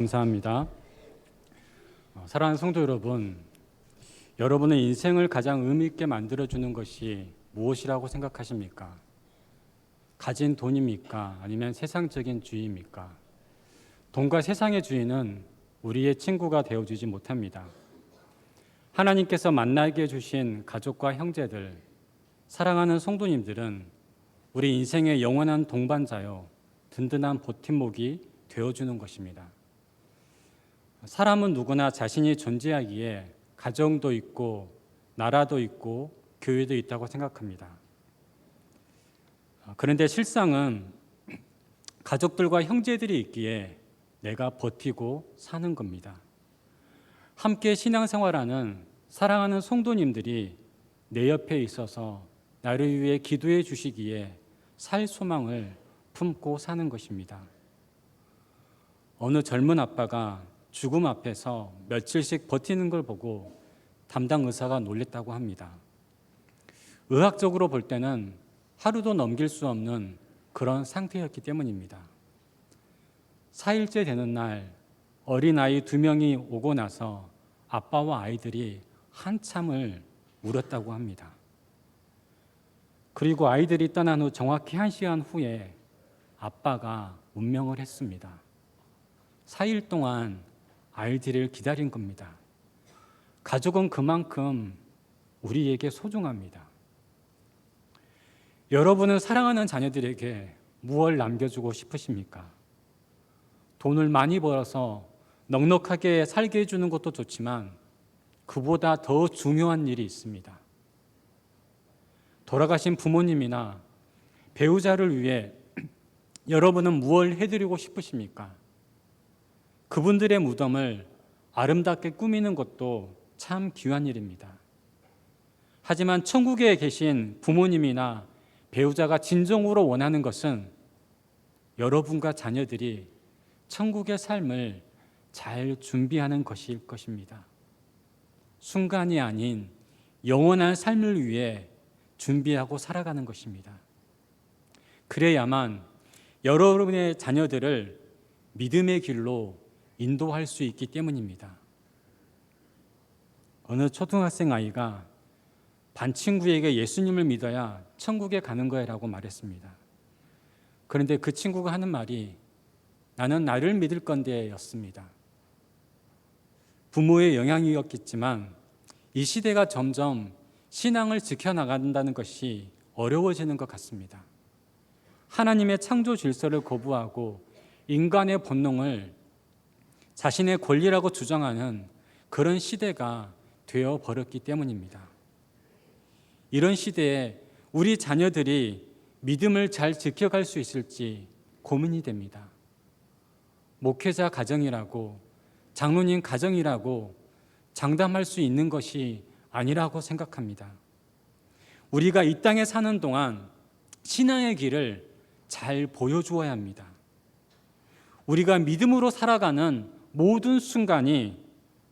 감사합니다. 사랑하는 성도 여러분, 여러분의 인생을 가장 의미 있게 만들어주는 것이 무엇이라고 생각하십니까? 가진 돈입니까? 아니면 세상적인 주의입니까? 돈과 세상의 주의는 우리의 친구가 되어주지 못합니다. 하나님께서 만나게 해주신 가족과 형제들, 사랑하는 성도님들은 우리 인생의 영원한 동반자요, 든든한 버팀목이 되어주는 것입니다. 사람은 누구나 자신이 존재하기에 가정도 있고 나라도 있고 교회도 있다고 생각합니다. 그런데 실상은 가족들과 형제들이 있기에 내가 버티고 사는 겁니다. 함께 신앙생활하는 사랑하는 성도님들이 내 옆에 있어서 나를 위해 기도해 주시기에 살 소망을 품고 사는 것입니다. 어느 젊은 아빠가 죽음 앞에서 며칠씩 버티는 걸 보고 담당 의사가 놀랬다고 합니다. 의학적으로 볼 때는 하루도 넘길 수 없는 그런 상태였기 때문입니다. 4일째 되는 날 어린아이 2명이 오고 나서 아빠와 아이들이 한참을 울었다고 합니다. 그리고 아이들이 떠난 후 정확히 1시간 후에 아빠가 운명을 했습니다. 4일 동안 아이들을 기다린 겁니다. 가족은 그만큼 우리에게 소중합니다. 여러분은 사랑하는 자녀들에게 무엇을 남겨주고 싶으십니까? 돈을 많이 벌어서 넉넉하게 살게 해주는 것도 좋지만 그보다 더 중요한 일이 있습니다. 돌아가신 부모님이나 배우자를 위해 여러분은 무엇을 해드리고 싶으십니까? 그분들의 무덤을 아름답게 꾸미는 것도 참 귀한 일입니다. 하지만 천국에 계신 부모님이나 배우자가 진정으로 원하는 것은 여러분과 자녀들이 천국의 삶을 잘 준비하는 것일 것입니다. 순간이 아닌 영원한 삶을 위해 준비하고 살아가는 것입니다. 그래야만 여러분의 자녀들을 믿음의 길로 인도할 수 있기 때문입니다. 어느 초등학생 아이가 반 친구에게 예수님을 믿어야 천국에 가는 거야라고 말했습니다. 그런데 그 친구가 하는 말이 나는 나를 믿을 건데 였습니다. 부모의 영향이었겠지만 이 시대가 점점 신앙을 지켜나간다는 것이 어려워지는 것 같습니다. 하나님의 창조 질서를 거부하고 인간의 본능을 자신의 권리라고 주장하는 그런 시대가 되어버렸기 때문입니다. 이런 시대에 우리 자녀들이 믿음을 잘 지켜갈 수 있을지 고민이 됩니다. 목회자 가정이라고 장로님 가정이라고 장담할 수 있는 것이 아니라고 생각합니다. 우리가 이 땅에 사는 동안 신앙의 길을 잘 보여주어야 합니다. 우리가 믿음으로 살아가는 모든 순간이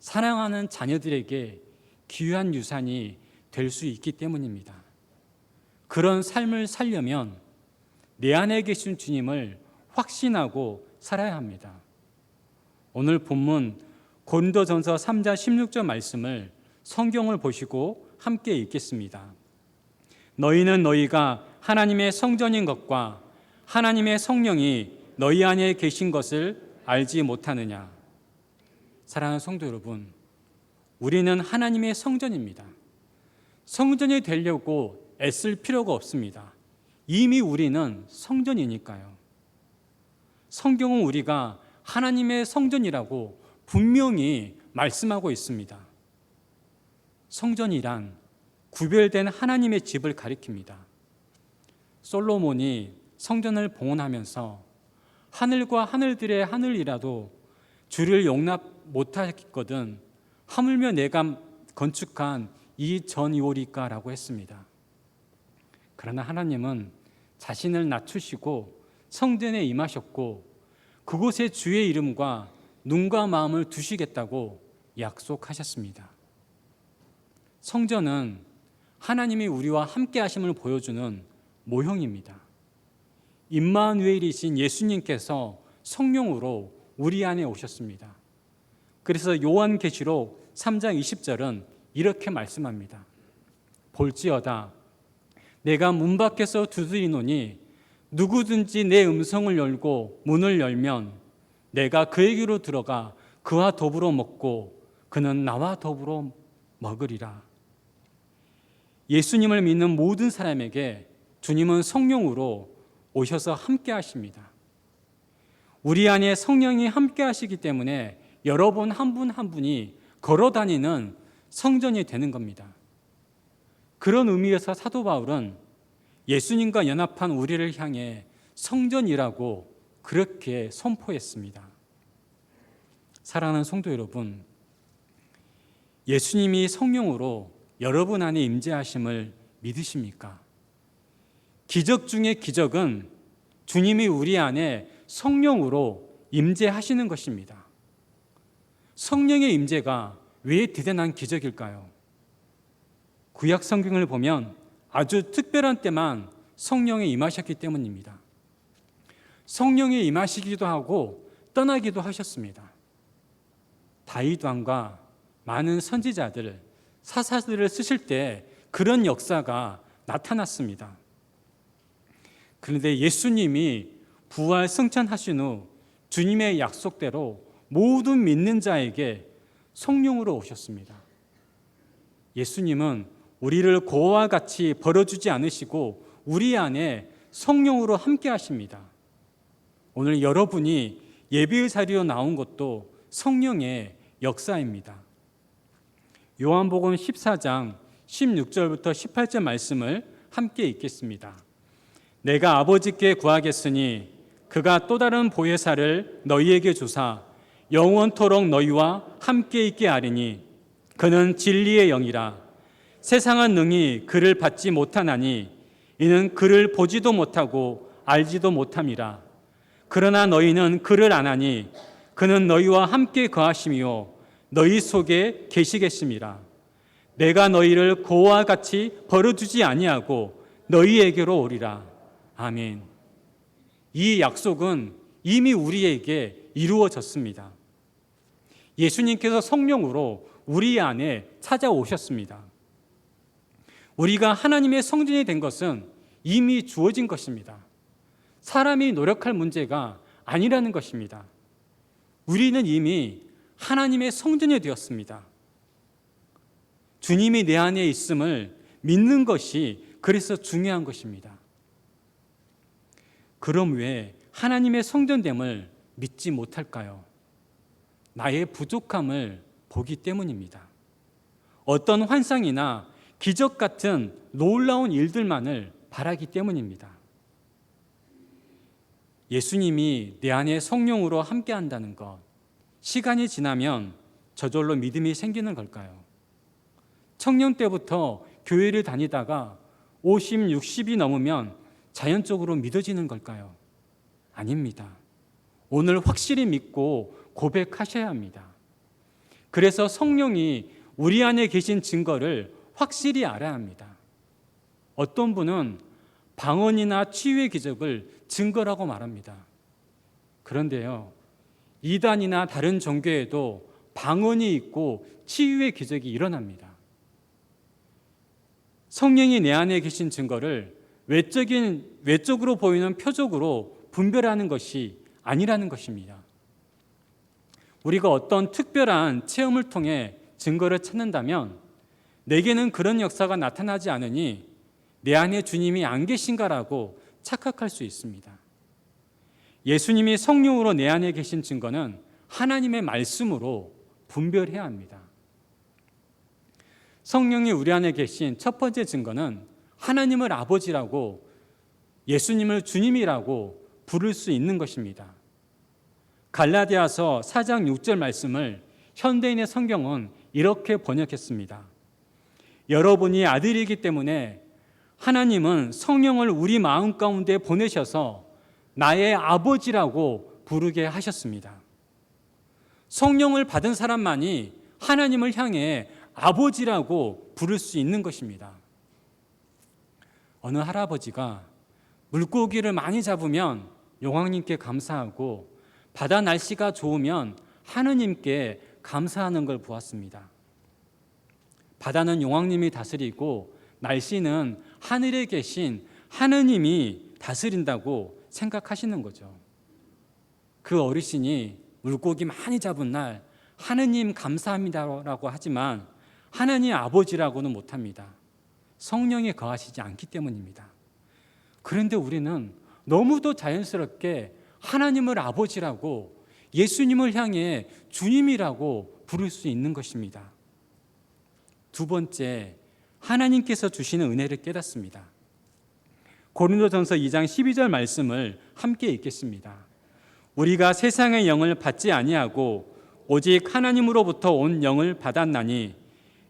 사랑하는 자녀들에게 귀한 유산이 될 수 있기 때문입니다. 그런 삶을 살려면 내 안에 계신 주님을 확신하고 살아야 합니다. 오늘 본문 고린도전서 3장 16절 말씀을 성경을 보시고 함께 읽겠습니다. 너희는 너희가 하나님의 성전인 것과 하나님의 성령이 너희 안에 계신 것을 알지 못하느냐. 사랑하는 성도 여러분, 우리는 하나님의 성전입니다. 성전이 되려고 애쓸 필요가 없습니다. 이미 우리는 성전이니까요. 성경은 우리가 하나님의 성전이라고 분명히 말씀하고 있습니다. 성전이란 구별된 하나님의 집을 가리킵니다. 솔로몬이 성전을 봉헌하면서 하늘과 하늘들의 하늘이라도 주를 용납 못하겠거든 하물며 내가 건축한 이 전이오리까라고 했습니다. 그러나 하나님은 자신을 낮추시고 성전에 임하셨고 그곳에 주의 이름과 눈과 마음을 두시겠다고 약속하셨습니다. 성전은 하나님이 우리와 함께 하심을 보여주는 모형입니다. 임마누엘이신 예수님께서 성령으로 우리 안에 오셨습니다. 그래서 요한계시록 3장 20절은 이렇게 말씀합니다. 볼지어다 내가 문 밖에서 두드리노니 누구든지 내 음성을 열고 문을 열면 내가 그에게로 들어가 그와 더불어 먹고 그는 나와 더불어 먹으리라. 예수님을 믿는 모든 사람에게 주님은 성령으로 오셔서 함께 하십니다. 우리 안에 성령이 함께 하시기 때문에 여러분 한 분 한 분이 걸어다니는 성전이 되는 겁니다. 그런 의미에서 사도 바울은 예수님과 연합한 우리를 향해 성전이라고 그렇게 선포했습니다. 사랑하는 성도 여러분, 예수님이 성령으로 여러분 안에 임재하심을 믿으십니까? 기적 중에 기적은 주님이 우리 안에 성령으로 임재하시는 것입니다. 성령의 임재가 왜 대단한 기적일까요? 구약 성경을 보면 아주 특별한 때만 성령이 임하셨기 때문입니다. 성령이 임하시기도 하고 떠나기도 하셨습니다. 다윗 왕과 많은 선지자들, 사사들을 쓰실 때 그런 역사가 나타났습니다. 그런데 예수님이 부활 승천하신 후 주님의 약속대로 모든 믿는 자에게 성령으로 오셨습니다. 예수님은 우리를 고와 같이 버려주지 않으시고 우리 안에 성령으로 함께 하십니다. 오늘 여러분이 예배의 자리로 나온 것도 성령의 역사입니다. 요한복음 14장 16절부터 18절 말씀을 함께 읽겠습니다. 내가 아버지께 구하겠으니 그가 또 다른 보혜사를 너희에게 주사 영원토록 너희와 함께 있게 하리니 그는 진리의 영이라. 세상은 능히 그를 받지 못하나니 이는 그를 보지도 못하고 알지도 못함이라. 그러나 너희는 그를 아나니 그는 너희와 함께 거하시며 너희 속에 계시겠음이라. 내가 너희를 고와 같이 버려두지 아니하고 너희에게로 오리라. 아멘. 이 약속은 이미 우리에게 이루어졌습니다. 예수님께서 성령으로 우리 안에 찾아오셨습니다. 우리가 하나님의 성전이 된 것은 이미 주어진 것입니다. 사람이 노력할 문제가 아니라는 것입니다. 우리는 이미 하나님의 성전이 되었습니다. 주님이 내 안에 있음을 믿는 것이 그래서 중요한 것입니다. 그럼 왜 하나님의 성전됨을 믿지 못할까요? 나의 부족함을 보기 때문입니다. 어떤 환상이나 기적 같은 놀라운 일들만을 바라기 때문입니다. 예수님이 내 안에 성령으로 함께 한다는 것, 시간이 지나면 저절로 믿음이 생기는 걸까요? 청년 때부터 교회를 다니다가 50, 60이 넘으면 자연적으로 믿어지는 걸까요? 아닙니다. 오늘 확실히 믿고 고백하셔야 합니다. 그래서 성령이 우리 안에 계신 증거를 확실히 알아야 합니다. 어떤 분은 방언이나 치유의 기적을 증거라고 말합니다. 그런데요, 이단이나 다른 종교에도 방언이 있고 치유의 기적이 일어납니다. 성령이 내 안에 계신 증거를 외적으로 보이는 표적으로 분별하는 것이 아니라는 것입니다. 우리가 어떤 특별한 체험을 통해 증거를 찾는다면 내게는 그런 역사가 나타나지 않으니 내 안에 주님이 안 계신가라고 착각할 수 있습니다. 예수님이 성령으로 내 안에 계신 증거는 하나님의 말씀으로 분별해야 합니다. 성령이 우리 안에 계신 첫 번째 증거는 하나님을 아버지라고 예수님을 주님이라고 부를 수 있는 것입니다. 갈라디아서 4장 6절 말씀을 현대인의 성경은 이렇게 번역했습니다. 여러분이 아들이기 때문에 하나님은 성령을 우리 마음 가운데 보내셔서 나의 아버지라고 부르게 하셨습니다. 성령을 받은 사람만이 하나님을 향해 아버지라고 부를 수 있는 것입니다. 어느 할아버지가 물고기를 많이 잡으면 용왕님께 감사하고 바다 날씨가 좋으면 하느님께 감사하는 걸 보았습니다. 바다는 용왕님이 다스리고 날씨는 하늘에 계신 하느님이 다스린다고 생각하시는 거죠. 그 어르신이 물고기 많이 잡은 날 하느님 감사합니다라고 하지만 하나님 아버지라고는 못합니다. 성령이 거하시지 않기 때문입니다. 그런데 우리는 너무도 자연스럽게 하나님을 아버지라고 예수님을 향해 주님이라고 부를 수 있는 것입니다. 두 번째, 하나님께서 주시는 은혜를 깨닫습니다. 고린도전서 2장 12절 말씀을 함께 읽겠습니다. 우리가 세상의 영을 받지 아니하고 오직 하나님으로부터 온 영을 받았나니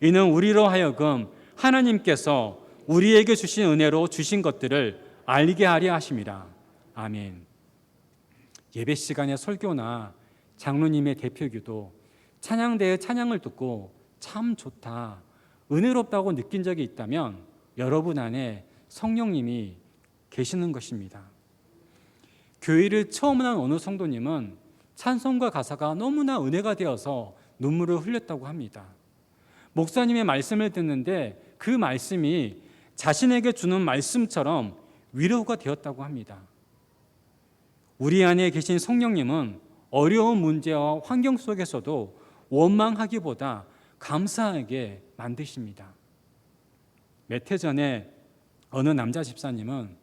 이는 우리로 하여금 하나님께서 우리에게 주신 은혜로 주신 것들을 알게 하려 하심이라. 아멘. 예배 시간에 설교나 장로님의 대표기도 찬양대의 찬양을 듣고 참 좋다, 은혜롭다고 느낀 적이 있다면 여러분 안에 성령님이 계시는 것입니다. 교회를 처음 온 어느 성도님은 찬송과 가사가 너무나 은혜가 되어서 눈물을 흘렸다고 합니다. 목사님의 말씀을 듣는데 그 말씀이 자신에게 주는 말씀처럼 위로가 되었다고 합니다. 우리 안에 계신 성령님은 어려운 문제와 환경 속에서도 원망하기보다 감사하게 만드십니다. 몇 해 전에 어느 남자 집사님은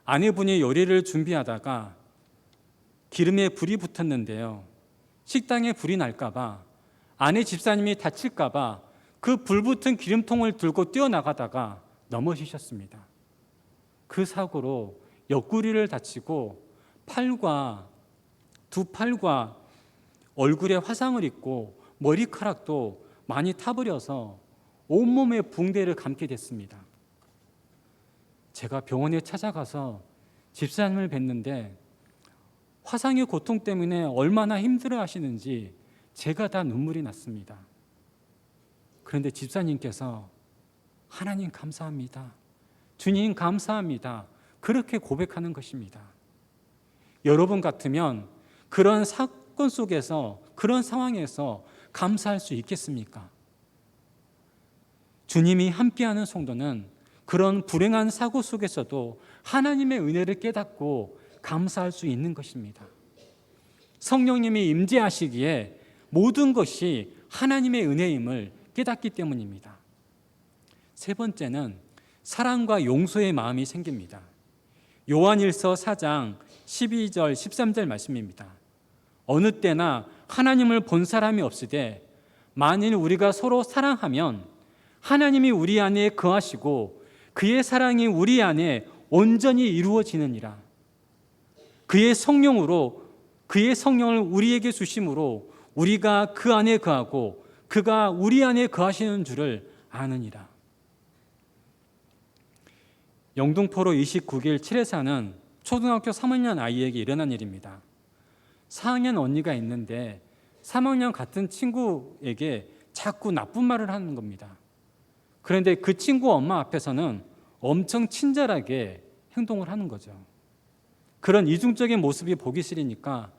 아내분이 요리를 준비하다가 기름에 불이 붙었는데요, 식당에 불이 날까봐, 아내 집사님이 다칠까봐 그 불붙은 기름통을 들고 뛰어나가다가 넘어지셨습니다. 그 사고로 옆구리를 다치고 두 팔과 얼굴에 화상을 입고 머리카락도 많이 타버려서 온몸에 붕대를 감게 됐습니다. 제가 병원에 찾아가서 집사님을 뵀는데 화상의 고통 때문에 얼마나 힘들어 하시는지 제가 다 눈물이 났습니다. 그런데 집사님께서 하나님 감사합니다, 주님 감사합니다, 그렇게 고백하는 것입니다. 여러분 같으면 그런 사건 속에서, 그런 상황에서 감사할 수 있겠습니까? 주님이 함께하는 성도는 그런 불행한 사고 속에서도 하나님의 은혜를 깨닫고 감사할 수 있는 것입니다. 성령님이 임재하시기에 모든 것이 하나님의 은혜임을 깨닫기 때문입니다. 세 번째는 사랑과 용서의 마음이 생깁니다. 요한일서 4장 12절 13절 말씀입니다. 어느 때나 하나님을 본 사람이 없으되 만일 우리가 서로 사랑하면 하나님이 우리 안에 거하시고 그의 사랑이 우리 안에 온전히 이루어지느니라. 그의 성령을 우리에게 주심으로 우리가 그 안에 거하고 그가 우리 안에 거하시는 줄을 아느니라. 영등포로 29길 7회 사는 초등학교 3학년 아이에게 일어난 일입니다. 4학년 언니가 있는데 3학년 같은 친구에게 자꾸 나쁜 말을 하는 겁니다. 그런데 그 친구 엄마 앞에서는 엄청 친절하게 행동을 하는 거죠. 그런 이중적인 모습이 보기 싫으니까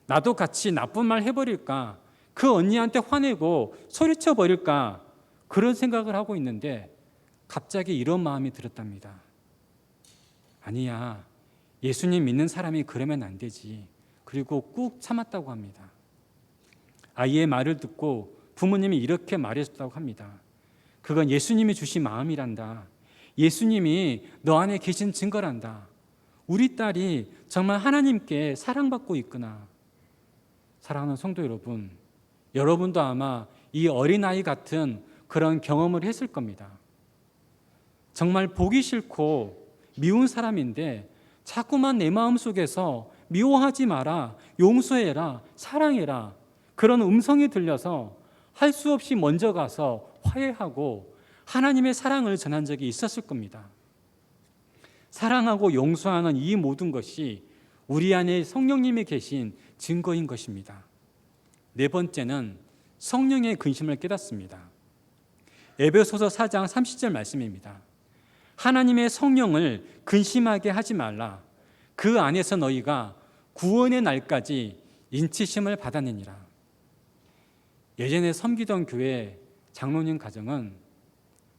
나도 같이 나쁜 말 해버릴까, 그 언니한테 화내고 소리쳐 버릴까, 그런 생각을 하고 있는데 갑자기 이런 마음이 들었답니다. 아니야, 예수님 믿는 사람이 그러면 안 되지. 그리고 꾹 참았다고 합니다. 아이의 말을 듣고 부모님이 이렇게 말해줬다고 합니다. 그건 예수님이 주신 마음이란다. 예수님이 너 안에 계신 증거란다. 우리 딸이 정말 하나님께 사랑받고 있구나. 사랑하는 성도 여러분, 여러분도 아마 이 어린아이 같은 그런 경험을 했을 겁니다. 정말 보기 싫고 미운 사람인데 자꾸만 내 마음속에서 미워하지 마라, 용서해라, 사랑해라, 그런 음성이 들려서 할 수 없이 먼저 가서 화해하고 하나님의 사랑을 전한 적이 있었을 겁니다. 사랑하고 용서하는 이 모든 것이 우리 안에 성령님이 계신 증거인 것입니다. 네 번째는 성령의 근심을 깨닫습니다. 에베소서 4장 30절 말씀입니다. 하나님의 성령을 근심하게 하지 말라. 그 안에서 너희가 구원의 날까지 인치심을 받았느니라. 예전에 섬기던 교회 장로님 가정은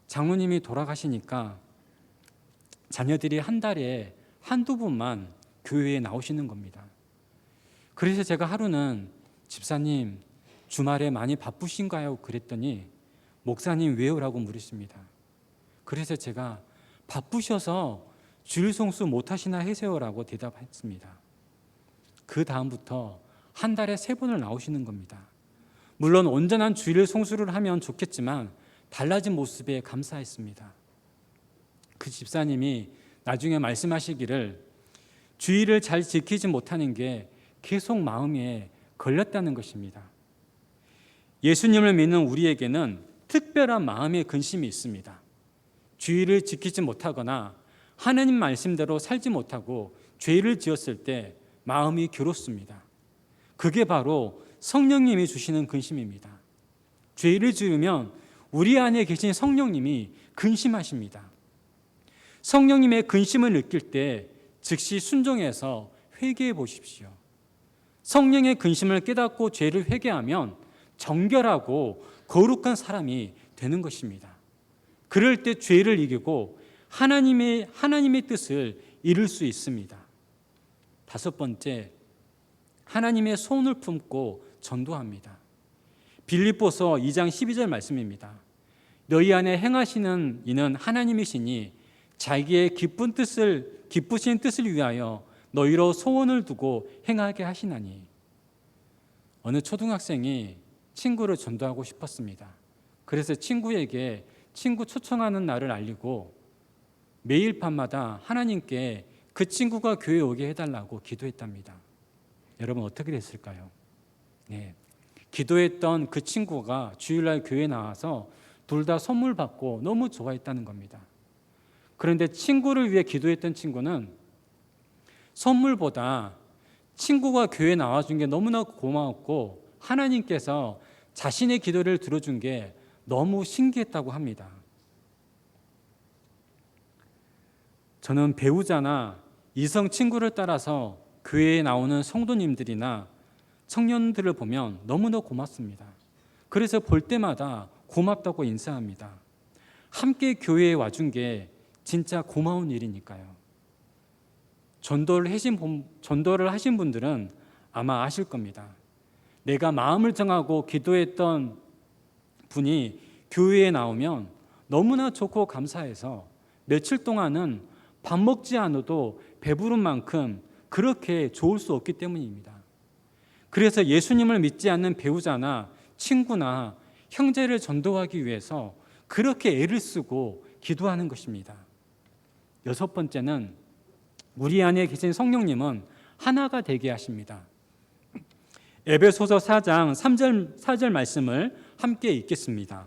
장로님이 돌아가시니까 자녀들이 한 달에 한두 번만 교회에 나오시는 겁니다. 그래서 제가 하루는 집사님 주말에 많이 바쁘신가요? 그랬더니 목사님 왜요? 라고 물으십니다. 그래서 제가 바쁘셔서 주일 성수 못하시나 해세요라고 대답했습니다. 그 다음부터 한 달에 3번을 나오시는 겁니다. 물론 온전한 주일 성수를 하면 좋겠지만 달라진 모습에 감사했습니다. 그 집사님이 나중에 말씀하시기를 주일을 잘 지키지 못하는 게 계속 마음에 걸렸다는 것입니다. 예수님을 믿는 우리에게는 특별한 마음의 근심이 있습니다. 주일을 지키지 못하거나 하나님 말씀대로 살지 못하고 죄를 지었을 때 마음이 괴롭습니다. 그게 바로 성령님이 주시는 근심입니다. 죄를 지으면 우리 안에 계신 성령님이 근심하십니다. 성령님의 근심을 느낄 때 즉시 순종해서 회개해 보십시오. 성령의 근심을 깨닫고 죄를 회개하면 정결하고 거룩한 사람이 되는 것입니다. 그럴 때 죄를 이기고 하나님의 뜻을 이룰 수 있습니다. 5번째, 하나님의 손을 품고 전도합니다. 빌립보서 2장 12절 말씀입니다. 너희 안에 행하시는 이는 하나님이시니 자기의 기쁘신 뜻을 위하여 너희로 소원을 두고 행하게 하시나니. 어느 초등학생이 친구를 전도하고 싶었습니다. 그래서 친구에게 친구 초청하는 날을 알리고 매일 밤마다 하나님께 그 친구가 교회에 오게 해달라고 기도했답니다. 여러분 어떻게 됐을까요? 네. 기도했던 그 친구가 주일날 교회에 나와서 둘 다 선물 받고 너무 좋아했다는 겁니다. 그런데 친구를 위해 기도했던 친구는 선물보다 친구가 교회에 나와준 게 너무나 고마웠고 하나님께서 자신의 기도를 들어준 게 너무 신기했다고 합니다. 저는 배우자나 이성 친구를 따라서 교회에 나오는 성도님들이나 청년들을 보면 너무나 고맙습니다. 그래서 볼 때마다 고맙다고 인사합니다. 함께 교회에 와준 게 진짜 고마운 일이니까요. 전도를 하신 분들은 아마 아실 겁니다. 내가 마음을 정하고 기도했던 분이 교회에 나오면 너무나 좋고 감사해서 며칠 동안은 밥 먹지 않아도 배부른 만큼 그렇게 좋을 수 없기 때문입니다. 그래서 예수님을 믿지 않는 배우자나 친구나 형제를 전도하기 위해서 그렇게 애를 쓰고 기도하는 것입니다. 6번째는 우리 안에 계신 성령님은 하나가 되게 하십니다. 에베소서 4장 4절 말씀을 함께 읽겠습니다.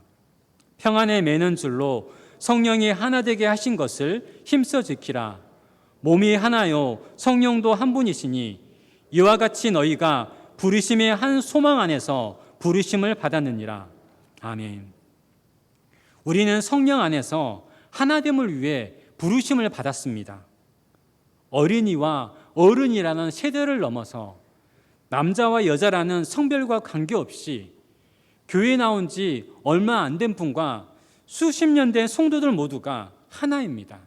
평안에 매는 줄로 성령이 하나 되게 하신 것을 힘써 지키라. 몸이 하나요 성령도 한 분이시니 이와 같이 너희가 부르심의 한 소망 안에서 부르심을 받았느니라. 아멘. 우리는 성령 안에서 하나됨을 위해 부르심을 받았습니다. 어린이와 어른이라는 세대를 넘어서 남자와 여자라는 성별과 관계없이 교회에 나온 지 얼마 안 된 분과 수십 년 된 성도들 모두가 하나입니다.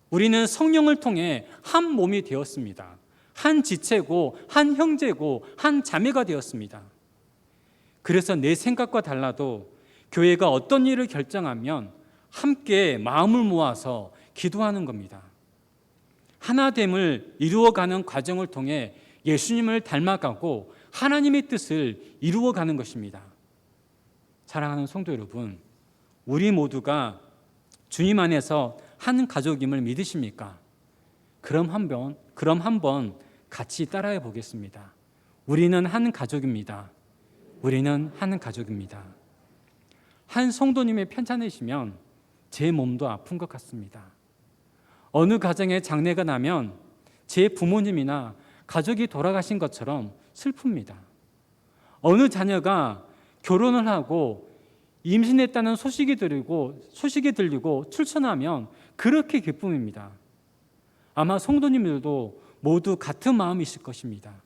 우리는 성령을 통해 한 몸이 되었습니다. 한 지체고 한 형제고 한 자매가 되었습니다. 그래서 내 생각과 달라도 교회가 어떤 일을 결정하면 함께 마음을 모아서 기도하는 겁니다. 하나됨을 이루어가는 과정을 통해 예수님을 닮아가고 하나님의 뜻을 이루어가는 것입니다. 사랑하는 성도 여러분, 우리 모두가 주님 안에서 한 가족임을 믿으십니까? 그럼 한번 같이 따라해 보겠습니다. 우리는 한 가족입니다. 우리는 한 가족입니다. 한 성도님의 편찮으시면 제 몸도 아픈 것 같습니다. 어느 가정에 장례가 나면 제 부모님이나 가족이 돌아가신 것처럼 슬픕니다. 어느 자녀가 결혼을 하고 임신했다는 소식이 들리고 출산하면 그렇게 기쁨입니다. 아마 성도님들도 모두 같은 마음이실 것입니다.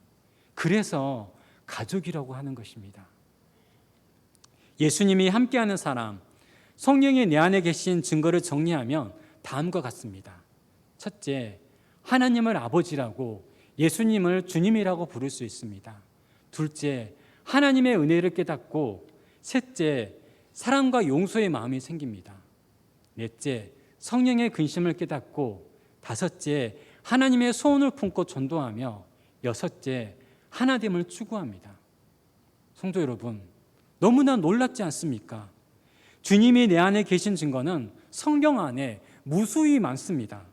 그 그래서 가족이라고 하는 것입니다. 예수님이 함께하는 사람, 성령이 내 안에 계신 증거를 정리하면 다음과 같습니다. 첫째, 하나님을 아버지라고, 예수님을 주님이라고 부를 수 있습니다. 둘째, 하나님의 은혜를 깨닫고, 셋째, 사랑과 용서의 마음이 생깁니다. 넷째, 성령의 근심을 깨닫고, 다섯째, 하나님의 소원을 품고 전도하며, 여섯째, 하나됨을 추구합니다. 성도 여러분, 너무나 놀랍지 않습니까? 주님이 내 안에 계신 증거는 성경 안에 무수히 많습니다.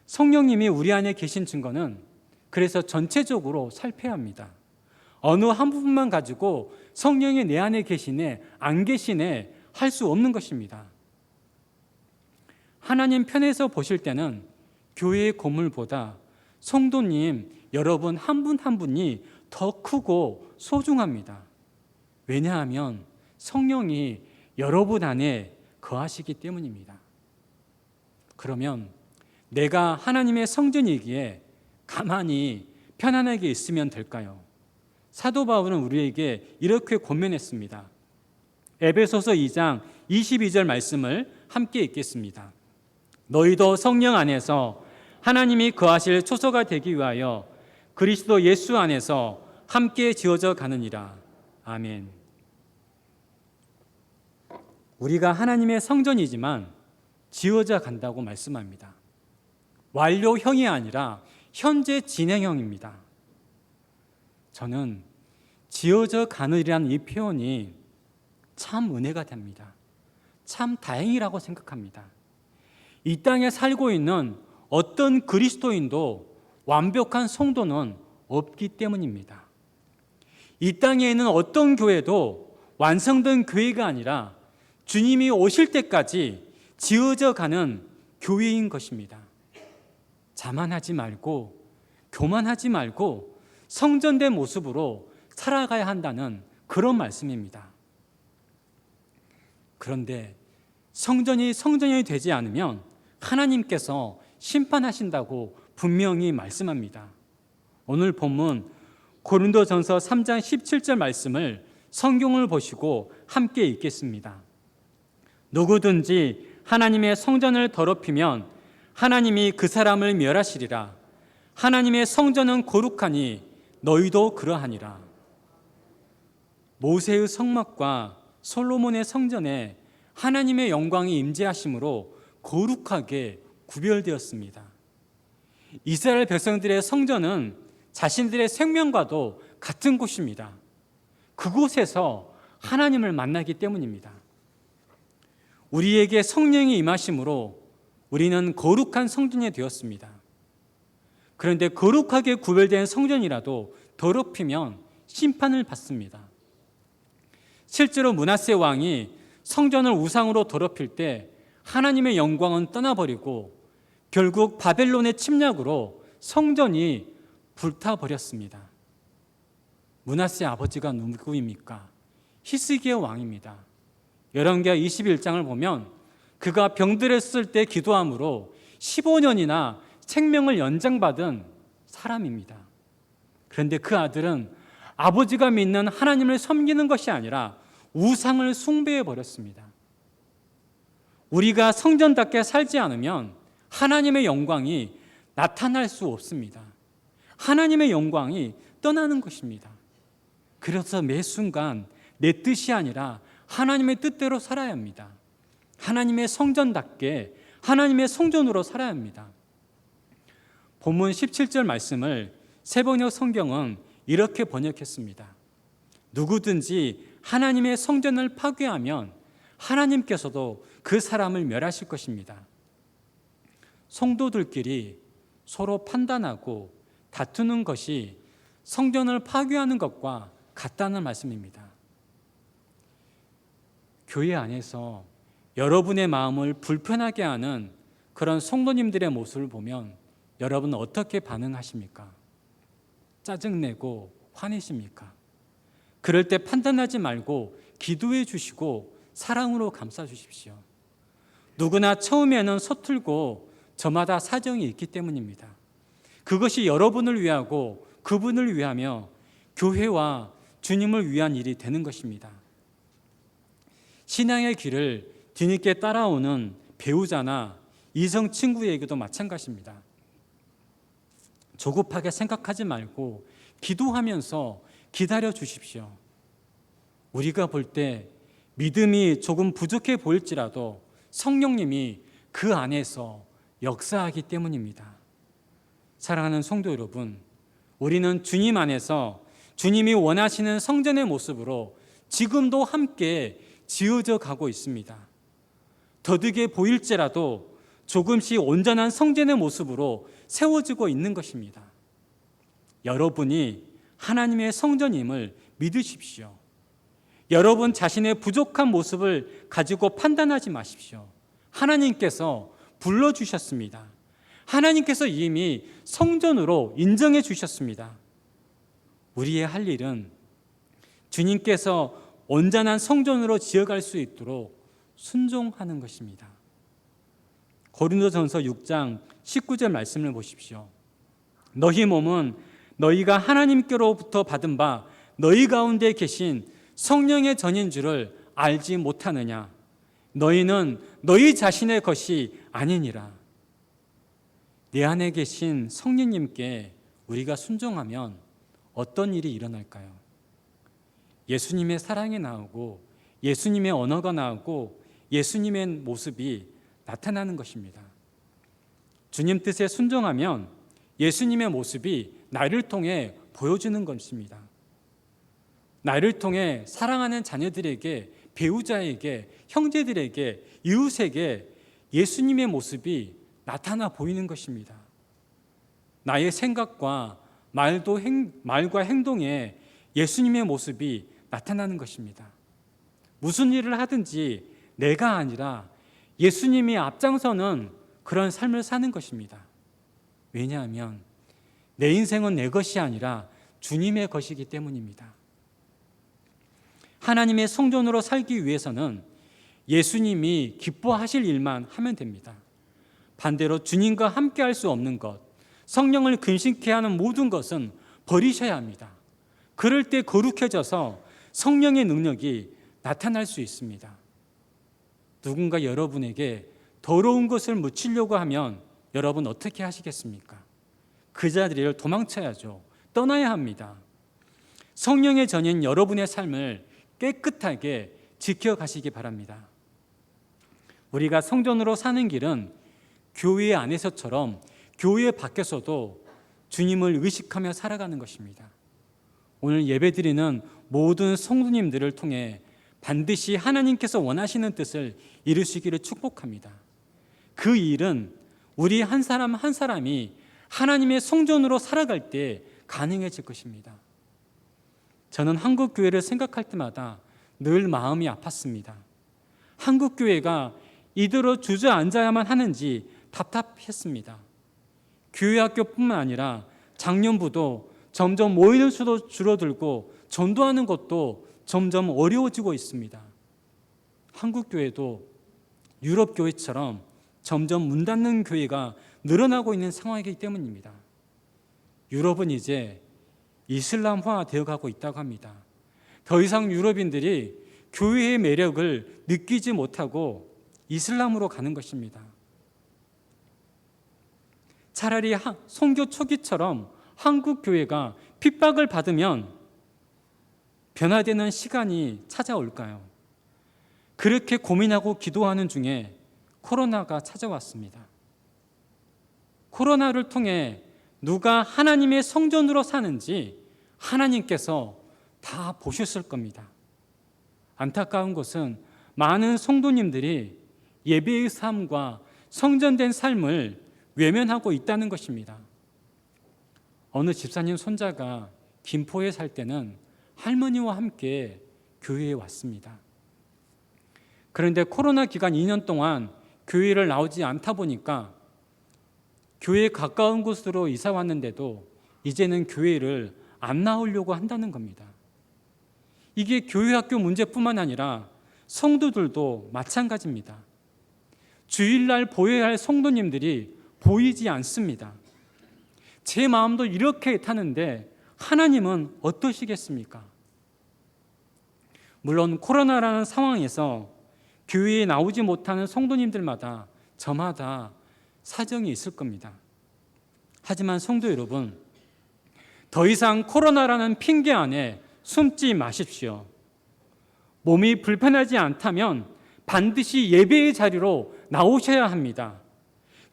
성령님이 우리 안에 계신 증거는 그래서 전체적으로 살펴야 합니다. 어느 한 부분만 가지고 성령이 내 안에 계시네, 안 계시네 할 수 없는 것입니다. 하나님 편에서 보실 때는 교회의 건물보다 성도님 여러분 한 분 한 분이 더 크고 소중합니다. 왜냐하면 성령이 여러분 안에 거하시기 때문입니다. 그러면 내가 하나님의 성전이기에 가만히 편안하게 있으면 될까요? 사도 바울은 우리에게 이렇게 권면했습니다. 에베소서 2장 22절 말씀을 함께 읽겠습니다. 너희도 성령 안에서 하나님이 거하실 초소가 되기 위하여 그리스도 예수 안에서 함께 지어져 가느니라. 아멘. 우리가 하나님의 성전이지만 지어져 간다고 말씀합니다. 완료형이 아니라 현재 진행형입니다. 저는 지어져 가느라는 이 표현이 참 은혜가 됩니다. 참 다행이라고 생각합니다. 이 땅에 살고 있는 어떤 그리스도인도 완벽한 성도는 없기 때문입니다. 이 땅에 있는 어떤 교회도 완성된 교회가 아니라 주님이 오실 때까지 지어져 가는 교회인 것입니다. 자만하지 말고 교만하지 말고 성전된 모습으로 살아가야 한다는 그런 말씀입니다. 그런데 성전이 되지 않으면 하나님께서 심판하신다고 분명히 말씀합니다. 오늘 본문 고린도전서 3장 17절 말씀을 성경을 보시고 함께 읽겠습니다. 누구든지 하나님의 성전을 더럽히면 하나님이 그 사람을 멸하시리라. 하나님의 성전은 거룩하니 너희도 그러하니라. 모세의 성막과 솔로몬의 성전에 하나님의 영광이 임재하심으로 거룩하게 구별되었습니다. 이스라엘 백성들의 성전은 자신들의 생명과도 같은 곳입니다. 그곳에서 하나님을 만나기 때문입니다. 우리에게 성령이 임하심으로 우리는 거룩한 성전이 되었습니다. 그런데 거룩하게 구별된 성전이라도 더럽히면 심판을 받습니다. 실제로 므낫세 왕이 성전을 우상으로 더럽힐 때 하나님의 영광은 떠나버리고 결국 바벨론의 침략으로 성전이 불타버렸습니다. 므낫세 아버지가 누구입니까? 히스기야 왕입니다. 열왕기하 21장을 보면 그가 병들었을 때 기도함으로 15년이나 생명을 연장받은 사람입니다. 그런데 그 아들은 아버지가 믿는 하나님을 섬기는 것이 아니라 우상을 숭배해 버렸습니다. 우리가 성전답게 살지 않으면 하나님의 영광이 나타날 수 없습니다. 하나님의 영광이 떠나는 것입니다. 그래서 매 순간 내 뜻이 아니라 하나님의 뜻대로 살아야 합니다. 하나님의 성전답게 하나님의 성전으로 살아야 합니다. 본문 17절 말씀을 새번역 성경은 이렇게 번역했습니다. 누구든지 하나님의 성전을 파괴하면 하나님께서도 그 사람을 멸하실 것입니다. 성도들끼리 서로 판단하고 다투는 것이 성전을 파괴하는 것과 같다는 말씀입니다. 교회 안에서 여러분의 마음을 불편하게 하는 그런 성도님들의 모습을 보면 여러분은 어떻게 반응하십니까? 짜증내고 화내십니까? 그럴 때 판단하지 말고 기도해 주시고 사랑으로 감싸 주십시오. 누구나 처음에는 서툴고 저마다 사정이 있기 때문입니다. 그것이 여러분을 위하고 그분을 위하며 교회와 주님을 위한 일이 되는 것입니다. 신앙의 길을 뒤늦게 따라오는 배우자나 이성 친구에게도 마찬가지입니다. 조급하게 생각하지 말고 기도하면서 기다려 주십시오. 우리가 볼 때 믿음이 조금 부족해 보일지라도 성령님이 그 안에서 역사하기 때문입니다. 사랑하는 성도 여러분, 우리는 주님 안에서 주님이 원하시는 성전의 모습으로 지금도 함께 지어져 가고 있습니다. 더디게 보일지라도 조금씩 온전한 성전의 모습으로 세워지고 있는 것입니다. 여러분이 하나님의 성전임을 믿으십시오. 여러분 자신의 부족한 모습을 가지고 판단하지 마십시오. 하나님께서 불러주셨습니다. 하나님께서 이미 성전으로 인정해 주셨습니다. 우리의 할 일은 주님께서 온전한 성전으로 지어갈 수 있도록 순종하는 것입니다. 고린도전서 6장 19절 말씀을 보십시오. 너희 몸은 너희가 하나님께로부터 받은 바 너희 가운데 계신 성령의 전인 줄을 알지 못하느냐. 너희는 너희 자신의 것이 아니니라. 내 안에 계신 성령님께 우리가 순종하면 어떤 일이 일어날까요? 예수님의 사랑이 나오고 예수님의 언어가 나오고 예수님의 모습이 나타나는 것입니다. 주님 뜻에 순종하면 예수님의 모습이 나를 통해 보여주는 것입니다. 나를 통해 사랑하는 자녀들에게, 배우자에게, 형제들에게, 이웃에게 예수님의 모습이 나타나 보이는 것입니다. 나의 생각과 말과 행동에 예수님의 모습이 나타나는 것입니다. 무슨 일을 하든지 내가 아니라 예수님이 앞장서는 그런 삶을 사는 것입니다. 왜냐하면 내 인생은 내 것이 아니라 주님의 것이기 때문입니다. 하나님의 성전으로 살기 위해서는 예수님이 기뻐하실 일만 하면 됩니다. 반대로 주님과 함께 할 수 없는 것, 성령을 근심케 하는 모든 것은 버리셔야 합니다. 그럴 때 거룩해져서 성령의 능력이 나타날 수 있습니다. 누군가 여러분에게 더러운 것을 묻히려고 하면 여러분 어떻게 하시겠습니까? 그 자리를 도망쳐야죠. 떠나야 합니다. 성령의 전인 여러분의 삶을 깨끗하게 지켜가시기 바랍니다. 우리가 성전으로 사는 길은 교회 안에서처럼 교회 밖에서도 주님을 의식하며 살아가는 것입니다. 오늘 예배드리는 모든 성도님들을 통해 반드시 하나님께서 원하시는 뜻을 이루시기를 축복합니다. 그 일은 우리 한 사람 한 사람이 하나님의 성전으로 살아갈 때 가능해질 것입니다. 저는 한국 교회를 생각할 때마다 늘 마음이 아팠습니다. 한국 교회가 이대로 주저앉아야만 하는지 답답했습니다. 교회 학교뿐만 아니라 작년부도 점점 모이는 수도 줄어들고 전도하는 것도 점점 어려워지고 있습니다. 한국 교회도 유럽 교회처럼 점점 문 닫는 교회가 늘어나고 있는 상황이기 때문입니다. 유럽은 이제 이슬람화 되어가고 있다고 합니다. 더 이상 유럽인들이 교회의 매력을 느끼지 못하고 이슬람으로 가는 것입니다. 차라리 선교 초기처럼 한국 교회가 핍박을 받으면 변화되는 시간이 찾아올까요? 그렇게 고민하고 기도하는 중에 코로나가 찾아왔습니다. 코로나를 통해 누가 하나님의 성전으로 사는지 하나님께서 다 보셨을 겁니다. 안타까운 것은 많은 성도님들이 예배의 삶과 성전된 삶을 외면하고 있다는 것입니다. 어느 집사님 손자가 김포에 살 때는 할머니와 함께 교회에 왔습니다. 그런데 코로나 기간 2년 동안 교회를 나오지 않다 보니까 교회에 가까운 곳으로 이사 왔는데도 이제는 교회를 안 나오려고 한다는 겁니다. 이게 교회 학교 문제뿐만 아니라 성도들도 마찬가지입니다. 주일날 보여야 할 성도님들이 보이지 않습니다. 제 마음도 이렇게 타는데 하나님은 어떠시겠습니까? 물론 코로나라는 상황에서 교회에 나오지 못하는 성도님들마다 저마다 사정이 있을 겁니다. 하지만 성도 여러분, 더 이상 코로나라는 핑계 안에 숨지 마십시오. 몸이 불편하지 않다면 반드시 예배의 자리로 나오셔야 합니다.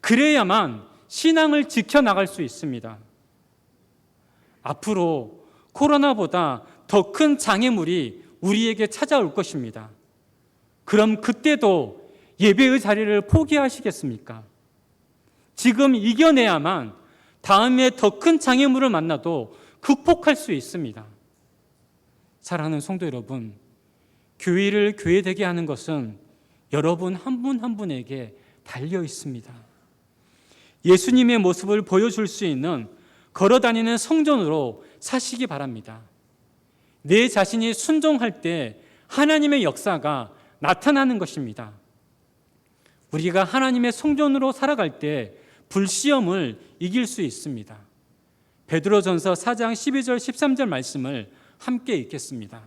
그래야만 신앙을 지켜나갈 수 있습니다. 앞으로 코로나보다 더 큰 장애물이 우리에게 찾아올 것입니다. 그럼 그때도 예배의 자리를 포기하시겠습니까? 지금 이겨내야만 다음에 더 큰 장애물을 만나도 극복할 수 있습니다. 사랑하는 성도 여러분, 교회를 교회되게 하는 것은 여러분 한 분 한 분에게 달려 있습니다. 예수님의 모습을 보여줄 수 있는 걸어다니는 성전으로 사시기 바랍니다. 내 자신이 순종할 때 하나님의 역사가 나타나는 것입니다. 우리가 하나님의 성전으로 살아갈 때 불시험을 이길 수 있습니다. 베드로전서 4장 12절 13절 말씀을 함께 읽겠습니다.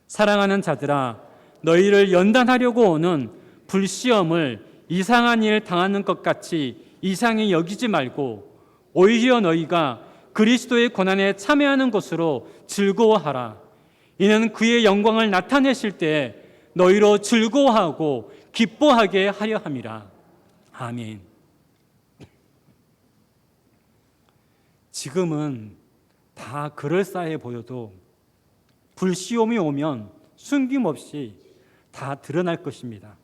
사랑하는 자들아, 너희를 연단하려고 오는 불시험을 이상한 일 당하는 것 같이 이상히 여기지 말고 오히려 너희가 그리스도의 고난에 참여하는 것으로 즐거워하라. 이는 그의 영광을 나타내실 때 너희로 즐거워하고 기뻐하게 하려 함이라. 아멘. 지금은 다 그럴싸해 보여도 불시험이 오면 숨김없이 다 드러날 것입니다.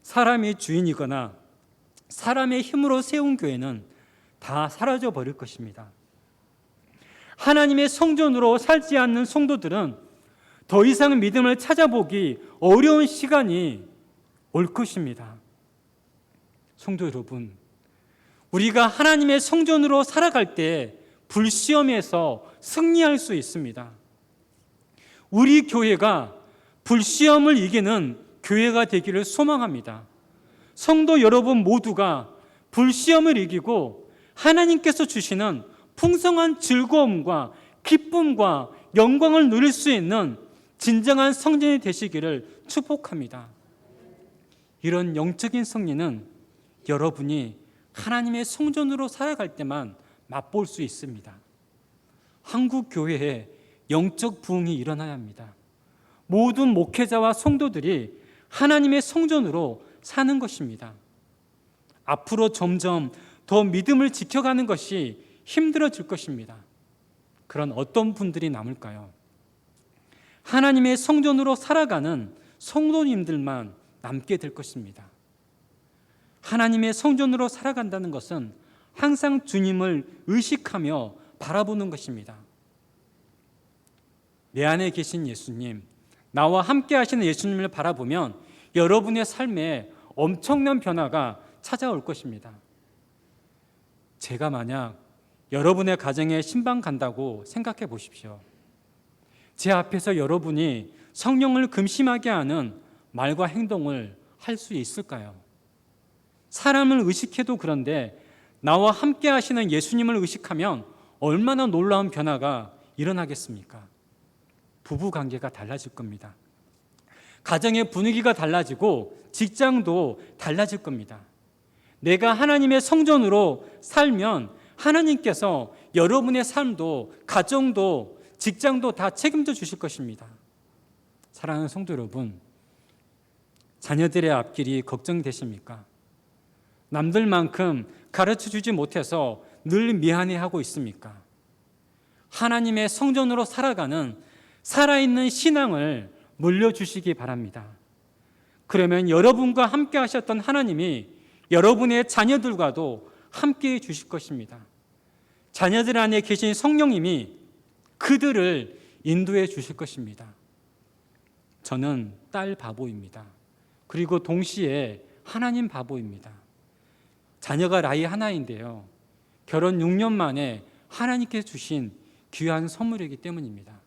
사람이 주인이거나 사람의 힘으로 세운 교회는 다 사라져 버릴 것입니다. 하나님의 성전으로 살지 않는 성도들은 더 이상 믿음을 찾아보기 어려운 시간이 올 것입니다. 성도 여러분, 우리가 하나님의 성전으로 살아갈 때 불시험에서 승리할 수 있습니다. 우리 교회가 불시험을 이기는 교회가 되기를 소망합니다. 성도 여러분 모두가 불시험을 이기고 하나님께서 주시는 풍성한 즐거움과 기쁨과 영광을 누릴 수 있는 진정한 성전이 되시기를 축복합니다. 이런 영적인 승리는 여러분이 하나님의 성전으로 살아갈 때만 맛볼 수 있습니다. 한국 교회에 영적 부흥이 일어나야 합니다. 모든 목회자와 성도들이 하나님의 성전으로 사는 것입니다. 앞으로 점점 더 믿음을 지켜가는 것이 힘들어질 것입니다. 그런 어떤 분들이 남을까요? 하나님의 성전으로 살아가는 성도님들만 남게 될 것입니다. 하나님의 성전으로 살아간다는 것은 항상 주님을 의식하며 바라보는 것입니다. 내 안에 계신 예수님, 나와 함께 하시는 예수님을 바라보면 여러분의 삶에 엄청난 변화가 찾아올 것입니다. 제가 만약 여러분의 가정에 신방 간다고 생각해 보십시오. 제 앞에서 여러분이 성령을 금심하게 하는 말과 행동을 할 수 있을까요? 사람을 의식해도 그런데 나와 함께 하시는 예수님을 의식하면 얼마나 놀라운 변화가 일어나겠습니까? 부부 관계가 달라질 겁니다. 가정의 분위기가 달라지고 직장도 달라질 겁니다. 내가 하나님의 성전으로 살면 하나님께서 여러분의 삶도 가정도 직장도 다 책임져 주실 것입니다. 사랑하는 성도 여러분, 자녀들의 앞길이 걱정되십니까? 남들만큼 가르쳐 주지 못해서 늘 미안해하고 있습니까? 하나님의 성전으로 살아가는 살아있는 신앙을 물려주시기 바랍니다. 그러면 여러분과 함께 하셨던 하나님이 여러분의 자녀들과도 함께 해 주실 것입니다. 자녀들 안에 계신 성령님이 그들을 인도해 주실 것입니다. 저는 딸 바보입니다. 그리고 동시에 하나님 바보입니다. 자녀가 나이 하나인데요, 결혼 6년 만에 하나님께서 주신 귀한 선물이기 때문입니다.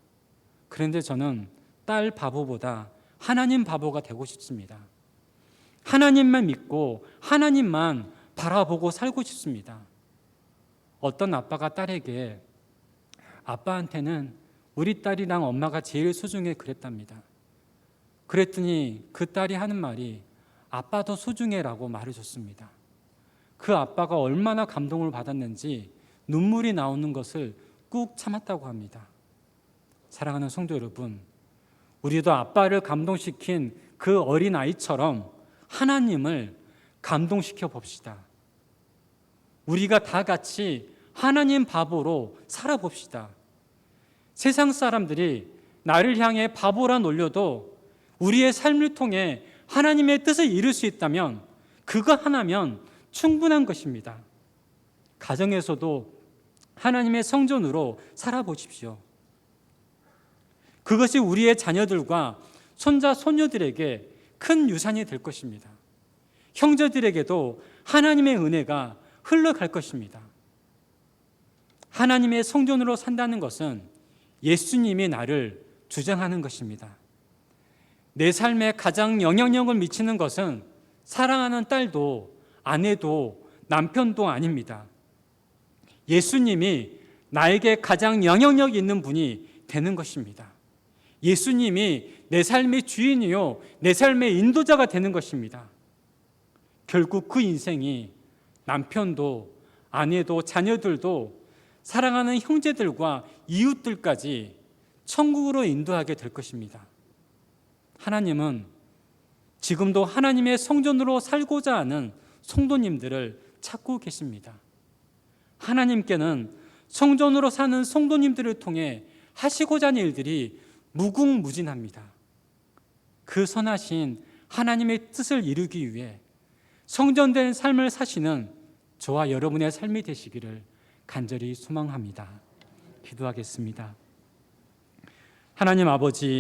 그런데 저는 딸 바보보다 하나님 바보가 되고 싶습니다. 하나님만 믿고 하나님만 바라보고 살고 싶습니다. 어떤 아빠가 딸에게 아빠한테는 우리 딸이랑 엄마가 제일 소중해 그랬답니다. 그랬더니 그 딸이 하는 말이 아빠도 소중해라고 말해줬습니다. 그 아빠가 얼마나 감동을 받았는지 눈물이 나오는 것을 꾹 참았다고 합니다. 사랑하는 성도 여러분, 우리도 아빠를 감동시킨 그 어린아이처럼 하나님을 감동시켜 봅시다. 우리가 다 같이 하나님 바보로 살아봅시다. 세상 사람들이 나를 향해 바보라 놀려도 우리의 삶을 통해 하나님의 뜻을 이룰 수 있다면 그거 하나면 충분한 것입니다. 가정에서도 하나님의 성전으로 살아보십시오. 그것이 우리의 자녀들과 손자, 손녀들에게 큰 유산이 될 것입니다. 형제들에게도 하나님의 은혜가 흘러갈 것입니다. 하나님의 성전으로 산다는 것은 예수님이 나를 주장하는 것입니다. 내 삶에 가장 영향력을 미치는 것은 사랑하는 딸도 아내도 남편도 아닙니다. 예수님이 나에게 가장 영향력 있는 분이 되는 것입니다. 예수님이 내 삶의 주인이요, 내 삶의 인도자가 되는 것입니다. 결국 그 인생이 남편도 아내도 자녀들도 사랑하는 형제들과 이웃들까지 천국으로 인도하게 될 것입니다. 하나님은 지금도 하나님의 성전으로 살고자 하는 성도님들을 찾고 계십니다. 하나님께는 성전으로 사는 성도님들을 통해 하시고자 하는 일들이 무궁무진합니다. 그 선하신 하나님의 뜻을 이루기 위해 성전된 삶을 사시는 저와 여러분의 삶이 되시기를 간절히 소망합니다. 기도하겠습니다. 하나님 아버지,